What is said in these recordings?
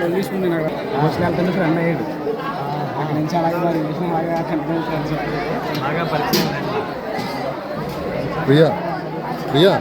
English ముందు వెళ్తున్న friend అయ్యాడు అక్కడి నుంచి అలాగే మరి ఇంగ్లీష్ అలాగే కంటిన్యూ ఫ్రెండ్స్ బాగా పరిచయం. ప్రియా ప్రియా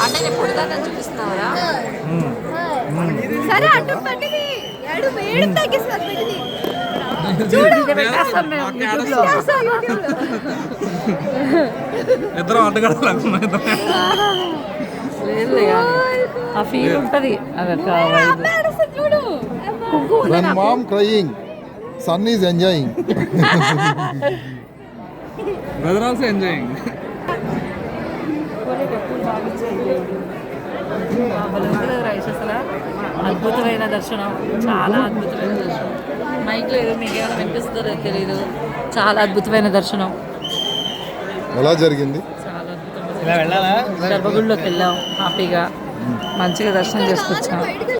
అంటే ఎప్పుడు దాన్ని చూపిస్తున్నావా? సరే అటు పట్టిది ఏడు వేడి తగ్గిస్తారు ఇద్దరం అడ్డగడాలి లేదు ఆ ఫీల్ ఉంటుంది. When mom crying, son is enjoying. Brother also enjoying. అద్భుతమైన దర్శనం, చాలా అద్భుతమైన దర్శనం. మైక్ లేదు, మీకు ఏమైనా వినిపిస్తుందో తెలీదు. చాలా అద్భుతమైన దర్శనం. ఎలా జరిగింది? చాలా అద్భుతంగా గర్భగుడిలోకి వెళ్ళాం, హ్యాపీగా మంచిగా దర్శనం చేసుకొచ్చాం.